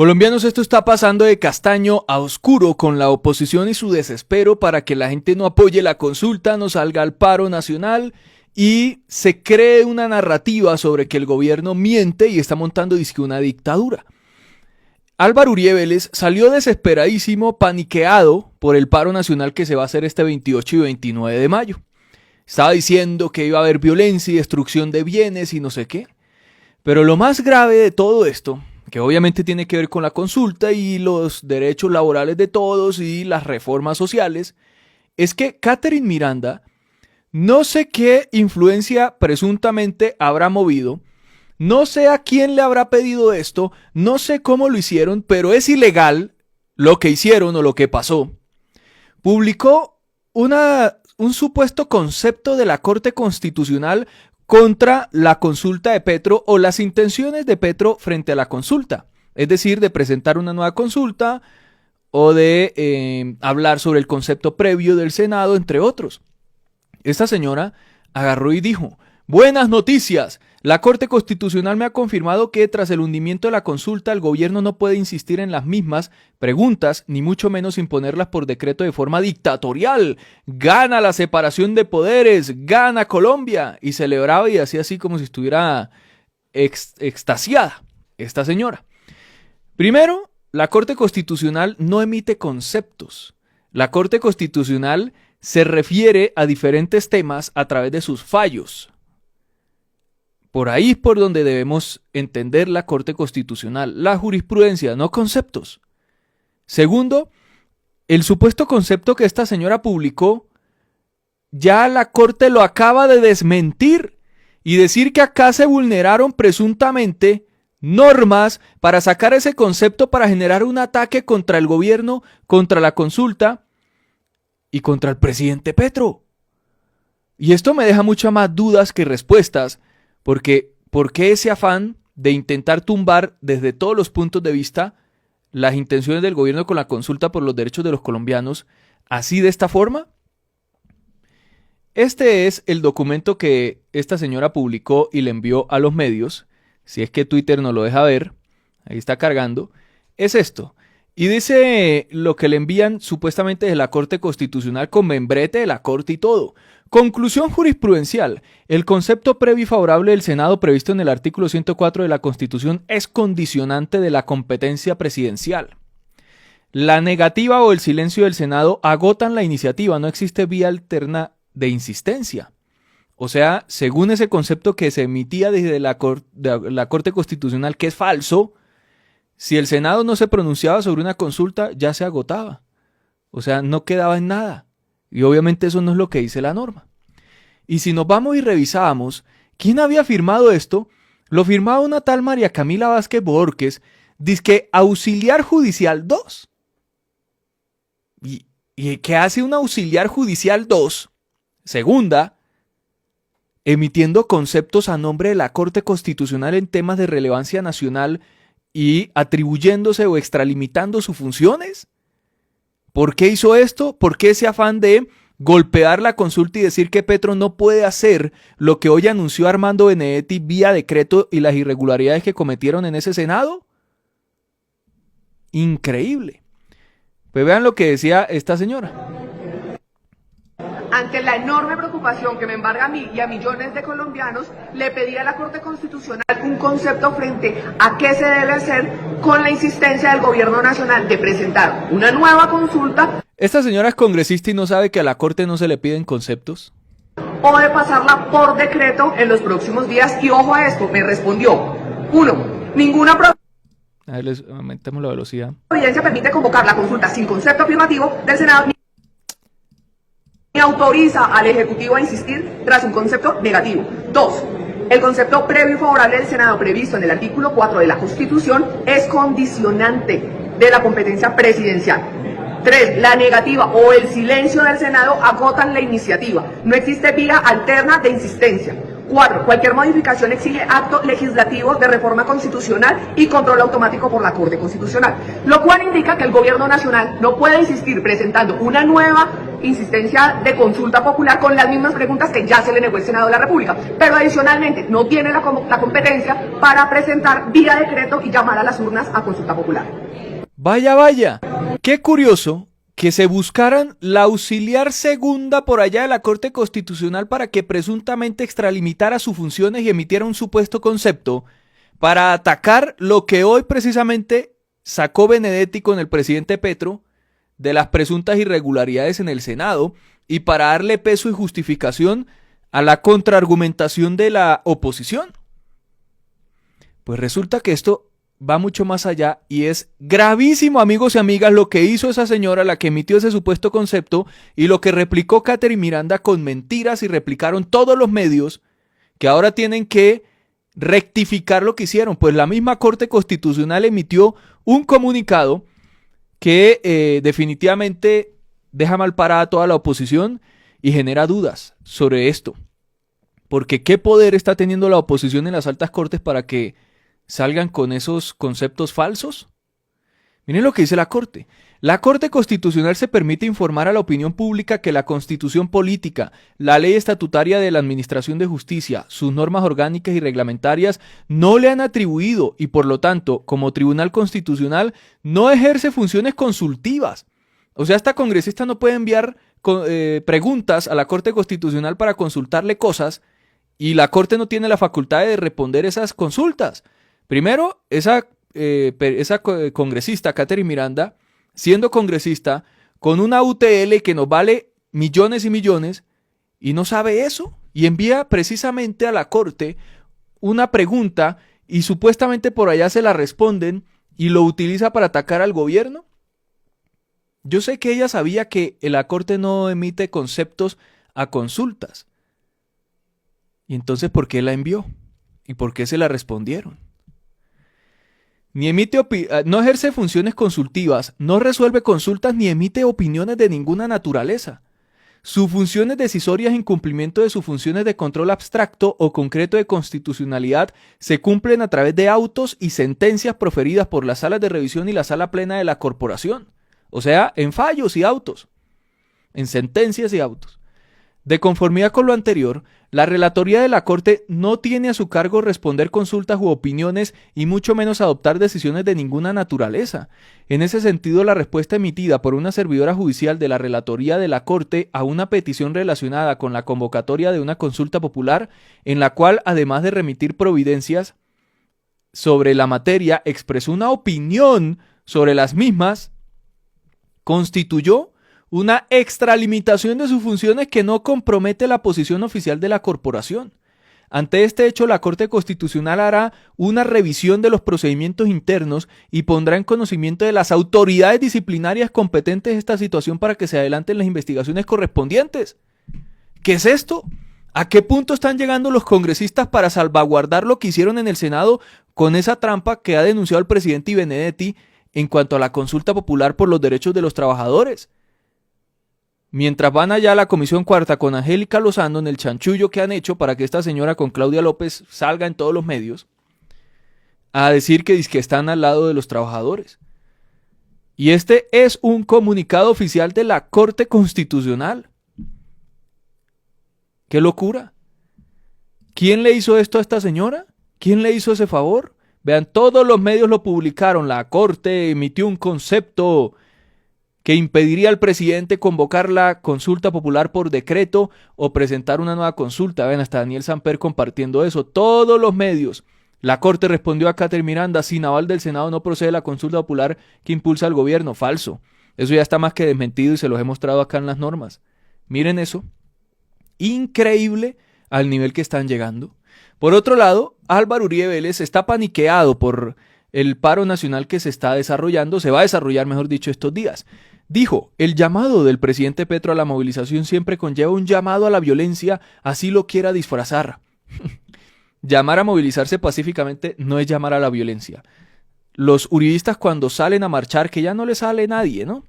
Colombianos, esto está pasando de castaño a oscuro con la oposición y su desespero para que la gente no apoye la consulta, no salga al paro nacional y se cree una narrativa sobre que el gobierno miente y está montando dizque una dictadura. Álvaro Uribe Vélez salió desesperadísimo, paniqueado por el paro nacional que se va a hacer este 28 y 29 de mayo. Estaba diciendo que iba a haber violencia y destrucción de bienes y no sé qué. Pero lo más grave de todo esto, que obviamente tiene que ver con la consulta y los derechos laborales de todos y las reformas sociales, es que Catherine Miranda, no sé qué influencia presuntamente habrá movido, no sé a quién le habrá pedido esto, no sé cómo lo hicieron, pero es ilegal lo que hicieron o lo que pasó. Publicó un supuesto concepto de la Corte Constitucional contra la consulta de Petro o las intenciones de Petro frente a la consulta. Es decir, de presentar una nueva consulta o de hablar sobre el concepto previo del Senado, entre otros. Esta señora agarró y dijo: buenas noticias, la Corte Constitucional me ha confirmado que tras el hundimiento de la consulta el gobierno no puede insistir en las mismas preguntas, ni mucho menos imponerlas por decreto de forma dictatorial. Gana la separación de poderes, gana Colombia. Y celebraba y hacía así como si estuviera extasiada esta señora. Primero, la Corte Constitucional no emite conceptos. La Corte Constitucional se refiere a diferentes temas a través de sus fallos. Por ahí es por donde debemos entender la Corte Constitucional, la jurisprudencia, no conceptos. Segundo, el supuesto concepto que esta señora publicó, ya la Corte lo acaba de desmentir y decir que acá se vulneraron presuntamente normas para sacar ese concepto para generar un ataque contra el gobierno, contra la consulta y contra el presidente Petro. Y esto me deja muchas más dudas que respuestas. Porque, ¿por qué ese afán de intentar tumbar desde todos los puntos de vista las intenciones del gobierno con la consulta por los derechos de los colombianos, así de esta forma? Este es el documento que esta señora publicó y le envió a los medios. Si es que Twitter no lo deja ver, ahí está cargando. Es esto. Y dice lo que le envían supuestamente de la Corte Constitucional con membrete de la Corte y todo. Conclusión jurisprudencial. El concepto previo y favorable del Senado previsto en el artículo 104 de la Constitución es condicionante de la competencia presidencial. La negativa o el silencio del Senado agotan la iniciativa. No existe vía alterna de insistencia. O sea, según ese concepto que se emitía desde la Corte Constitucional, que es falso, si el Senado no se pronunciaba sobre una consulta, ya se agotaba. O sea, no quedaba en nada. Y obviamente eso no es lo que dice la norma. Y si nos vamos y revisamos, ¿quién había firmado esto? Lo firmaba una tal María Camila Vázquez Borges, dizque auxiliar judicial 2. ¿Y qué hace un auxiliar judicial 2? Segunda, emitiendo conceptos a nombre de la Corte Constitucional en temas de relevancia nacional y atribuyéndose o extralimitando sus funciones. ¿Por qué hizo esto? ¿Por qué ese afán de golpear la consulta y decir que Petro no puede hacer lo que hoy anunció Armando Benedetti vía decreto y las irregularidades que cometieron en ese Senado? Increíble. Pues vean lo que decía esta señora. Ante la enorme preocupación que me embarga a mí y a millones de colombianos, le pedí a la Corte Constitucional un concepto frente a qué se debe hacer con la insistencia del gobierno nacional de presentar una nueva consulta. ¿Esta señora es congresista y no sabe que a la Corte no se le piden conceptos? O de pasarla por decreto en los próximos días. Y ojo a esto, me respondió. 1. Ninguna A ver, aumentemos la velocidad. providencia permite convocar la consulta sin concepto afirmativo del Senado ni autoriza al Ejecutivo a insistir tras un concepto negativo. 2. El concepto previo y favorable del Senado previsto en el artículo 4 de la Constitución es condicionante de la competencia presidencial. 3. La negativa o el silencio del Senado agotan la iniciativa. No existe vía alterna de insistencia. 4. Cualquier modificación exige acto legislativo de reforma constitucional y control automático por la Corte Constitucional. Lo cual indica que el gobierno nacional no puede insistir presentando una nueva insistencia de consulta popular con las mismas preguntas que ya se le negó el Senado de la República, pero adicionalmente no tiene la competencia para presentar vía decreto y llamar a las urnas a consulta popular. Vaya, vaya, qué curioso que se buscaran la auxiliar segunda por allá de la Corte Constitucional para que presuntamente extralimitara sus funciones y emitiera un supuesto concepto para atacar lo que hoy precisamente sacó Benedetti con el presidente Petro de las presuntas irregularidades en el Senado y para darle peso y justificación a la contraargumentación de la oposición. Pues resulta que esto va mucho más allá y es gravísimo, amigos y amigas, lo que hizo esa señora, la que emitió ese supuesto concepto y lo que replicó Catherine Miranda con mentiras y replicaron todos los medios que ahora tienen que rectificar lo que hicieron. Pues la misma Corte Constitucional emitió un comunicado que definitivamente deja mal parada a toda la oposición y genera dudas sobre esto. Porque ¿qué poder está teniendo la oposición en las altas cortes para que salgan con esos conceptos falsos? Miren lo que dice la Corte. La Corte Constitucional se permite informar a la opinión pública que la Constitución Política, la Ley Estatutaria de la Administración de Justicia, sus normas orgánicas y reglamentarias no le han atribuido y por lo tanto, como Tribunal Constitucional, no ejerce funciones consultivas. O sea, esta congresista no puede enviar preguntas a la Corte Constitucional para consultarle cosas y la Corte no tiene la facultad de responder esas consultas. Primero, esa congresista, Catherine Miranda, siendo congresista, con una UTL que nos vale millones y millones, y no sabe eso, y envía precisamente a la Corte una pregunta, y supuestamente por allá se la responden, y lo utiliza para atacar al gobierno. Yo sé que ella sabía que la Corte no emite conceptos a consultas. Y entonces, ¿por qué la envió? ¿Y por qué se la respondieron? No ejerce funciones consultivas, no resuelve consultas ni emite opiniones de ninguna naturaleza. Sus funciones decisorias en cumplimiento de sus funciones de control abstracto o concreto de constitucionalidad se cumplen a través de autos y sentencias proferidas por las salas de revisión y la sala plena de la corporación. O sea, en fallos y autos, en sentencias y autos. De conformidad con lo anterior, la relatoría de la Corte no tiene a su cargo responder consultas u opiniones y mucho menos adoptar decisiones de ninguna naturaleza. En ese sentido, la respuesta emitida por una servidora judicial de la relatoría de la Corte a una petición relacionada con la convocatoria de una consulta popular, en la cual, además de remitir providencias sobre la materia, expresó una opinión sobre las mismas, constituyó una extralimitación de sus funciones que no compromete la posición oficial de la corporación. Ante este hecho, la Corte Constitucional hará una revisión de los procedimientos internos y pondrá en conocimiento de las autoridades disciplinarias competentes esta situación para que se adelanten las investigaciones correspondientes. ¿Qué es esto? ¿A qué punto están llegando los congresistas para salvaguardar lo que hicieron en el Senado con esa trampa que ha denunciado el presidente Benedetti en cuanto a la consulta popular por los derechos de los trabajadores? Mientras van allá a la Comisión Cuarta con Angélica Lozano en el chanchullo que han hecho para que esta señora con Claudia López salga en todos los medios a decir que están al lado de los trabajadores. Y este es un comunicado oficial de la Corte Constitucional. ¡Qué locura! ¿Quién le hizo esto a esta señora? ¿Quién le hizo ese favor? Vean, todos los medios lo publicaron. La Corte emitió un concepto que impediría al presidente convocar la consulta popular por decreto o presentar una nueva consulta. Ven, hasta Daniel Samper compartiendo eso. Todos los medios. La Corte respondió a Catherine Miranda: sin aval del Senado no procede la consulta popular que impulsa al gobierno. Falso. Eso ya está más que desmentido y se los he mostrado acá en las normas. Miren eso. Increíble al nivel que están llegando. Por otro lado, Álvaro Uribe Vélez está paniqueado por el paro nacional que se está desarrollando, se va a desarrollar, mejor dicho, estos días. Dijo: el llamado del presidente Petro a la movilización siempre conlleva un llamado a la violencia, así lo quiera disfrazar. Llamar a movilizarse pacíficamente no es llamar a la violencia. Los uribistas, cuando salen a marchar, que ya no les sale nadie, ¿no?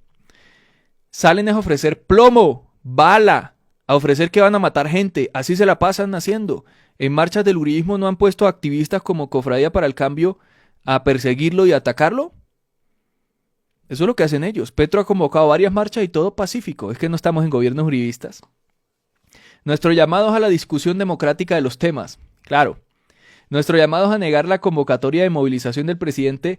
Salen a ofrecer plomo, bala, a ofrecer que van a matar gente, así se la pasan haciendo. En marchas del uribismo no han puesto activistas como Cofradía para el Cambio a perseguirlo y atacarlo. Eso es lo que hacen ellos. Petro ha convocado varias marchas y todo pacífico. Es que no estamos en gobiernos uribistas. Nuestro llamado es a la discusión democrática de los temas. Claro. Nuestro llamado es a negar la convocatoria de movilización del presidente